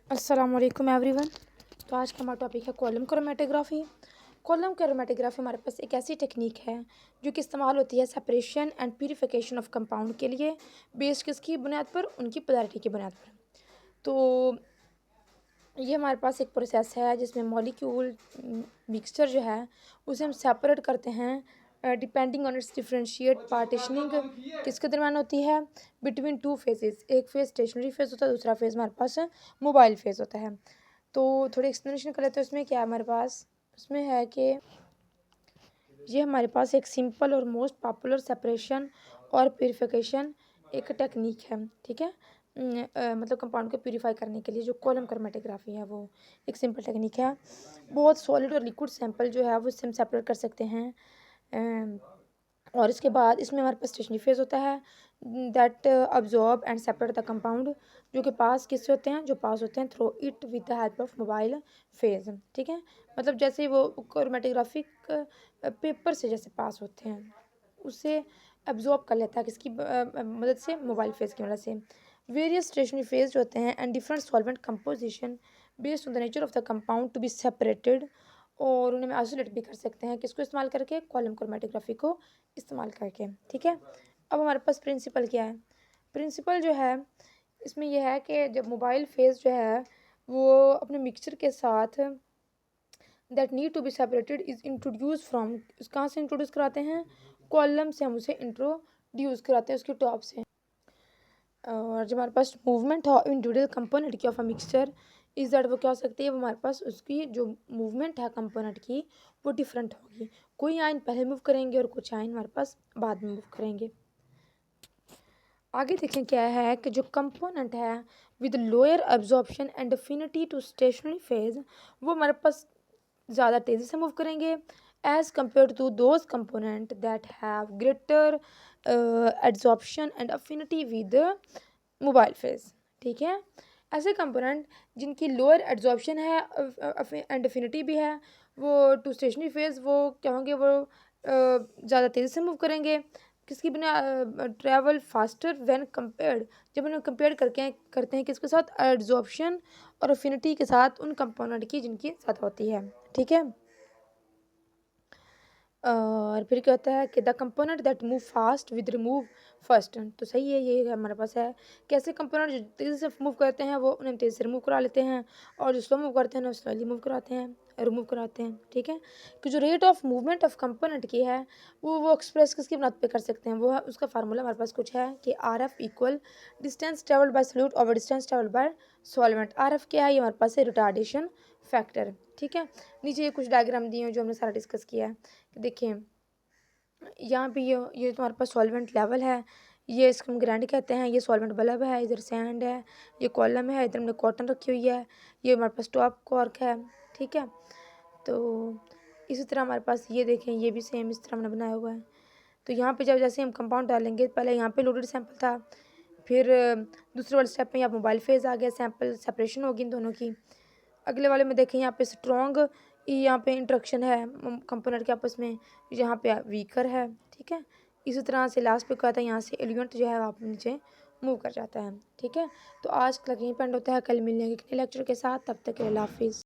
अस्सलाम वालेकुम एवरीवन। तो आज का हमारा टॉपिक है कॉलम क्रोमेटोग्राफी। कॉलम क्रोमेटोग्राफी हमारे पास एक ऐसी टेक्निक है जो कि इस्तेमाल होती है separation and purification of compound के लिए, बेस्ड किसकी बुनियाद पर, उनकी पोलैरिटी की बुनियाद पर। तो ये हमारे पास एक प्रोसेस है जिसमें मॉलिक्यूल मिक्सचर जो है उसे हम सेपरेट करते हैं depending on it's differentiate partitioning किसके दरम्यान होती है, बिटवीन टू फेजेस। एक फेज स्टेशनरी फेज होता है, दूसरा फेज हमारे पास मोबाइल फेज होता है। तो थोड़ी एक्सप्लेनेशन कर लेते हैं उसमें क्या है हमारे पास। उसमें है कि ये हमारे पास एक सिंपल और मोस्ट पॉपुलर सेपरेशन और प्यूरिफिकेशन एक टेक्निक है, ठीक है। मतलब कंपाउंड को प्यूरिफाई करने के लिए जो कॉलम क्रोमेटोग्राफी है वो एक सिंपल टेक्निक है। बहुत सॉलिड और लिक्विड सैंपल जो है वो इससे हम सेपरेट कर सकते हैं। और इसके बाद इसमें हमारे पास स्टेशनरी फेज होता है that absorb and separate the compound, जो कि पास किससे होते हैं, जो पास होते हैं through it with the help of mobile phase, ठीक है। मतलब जैसे वो क्रोमेटोग्राफिक पेपर से जैसे पास होते हैं उसे एब्जॉर्ब कर लेता है किसकी मदद से, मोबाइल फेज की मदद से। वेरियस स्टेशनरी फेज होते हैं and different solvent composition based on the nature of the compound to be separated, और उन्हें आइसोलेट भी कर सकते हैं किसको इस्तेमाल करके, कॉलम क्रोमेटोग्राफी को इस्तेमाल करके, ठीक है। अब हमारे पास प्रिंसिपल क्या है। प्रिंसिपल जो है इसमें यह है कि जब मोबाइल फेज जो है वो अपने मिक्सचर के साथ that need to be separated is introduce from, कहाँ से इंट्रोड्यूस कराते हैं, कॉलम से हम उसे इंट्रोड्यूस कराते हैं उसके टॉप से। और जब हमारे पास मूवमेंट हो इंडिविजुअल कंपोनेंट की of a mixture is that, वो क्या हो सकती है, वो हमारे पास उसकी जो मूवमेंट है कंपोनेंट की वो डिफरेंट होगी। कोई आयन पहले मूव करेंगे और कुछ आयन हमारे पास बाद में मूव करेंगे। आगे देखें क्या है कि जो कंपोनेंट है with lower absorption and affinity to stationary phase, वो हमारे पास ज़्यादा तेज़ी से मूव करेंगे as compare to those component that have greater absorption and affinity with mobile phase, ठीक है। ऐसे कंपोनेंट जिनकी लोअर एब्जॉर्प्शन है एंड अफिनिटी भी है, वो टू स्टेशनरी फेज वो क्या होंगे, वो ज़्यादा तेज़ी से मूव करेंगे किसकी बिना, ट्रैवल फास्टर व्हेन कंपेयर्ड, जब उन्हें कंपेयर करके करते हैं किसके साथ, एब्जॉर्प्शन और अफिनिटी के साथ उन कंपोनेंट की जिनकी साथ होती है, ठीक है। और फिर क्या होता है कि the component that move fast with remove first, तो सही है, ये हमारे पास है। कैसे कंपोनेंट जो तेज़ी से मूव करते हैं वो उन्हें तेज़ी से रिमूव करा लेते हैं, और जो स्लो मूव करते हैं ना स्लोली मूव कराते हैं, रिमूव कराते हैं, ठीक है। कि जो rate of movement of component की है वो एक्सप्रेस किसकी बुनियाद पे कर सकते हैं, वो है उसका फार्मूला हमारे पास कुछ है कि R F equal distance travelled by solute over distance travelled by solvent. R F क्या है, ये हमारे पास है रिटार्डेशन फैक्टर, ठीक है। नीचे ये कुछ डायग्राम दिए हैं जो हमने सारा डिस्कस किया है। देखिए यहाँ पे ये तुम्हारे पास सॉल्वेंट लेवल है, ये इसको हम ग्राइंड कहते हैं, ये सॉल्वेंट बल्ब है, इधर सैंड है, ये कॉलम है, इधर हमने कॉटन रखी हुई है, ये हमारे पास टॉप कॉर्क है, ठीक है। तो इसी तरह हमारे पास ये देखें, ये भी सेम इस तरह हमने बनाया हुआ है। तो यहाँ पे जब जैसे हम कंपाउंड डालेंगे, पहले यहाँ पे लोडेड सैंपल था, फिर दूसरे वाले स्टेप में यहाँ मोबाइल फेज आ गया, सैंपल सेपरेशन होगी इन दोनों की। अगले वाले में देखें यहाँ पे स्ट्रॉन्ग, यहाँ पे इंट्रक्शन है कंपोनेंट के आपस में, यहाँ पे वीकर है, ठीक है। इसी तरह से लास्ट पे क्या था, यहाँ से एलिमेंट जो है आप नीचे मूव कर जाता है, ठीक है। तो आज तक यहीं पे एंड होता है, कल मिलने के लेक्चर के साथ, तब तक के लिए अल्लाह हाफिज़।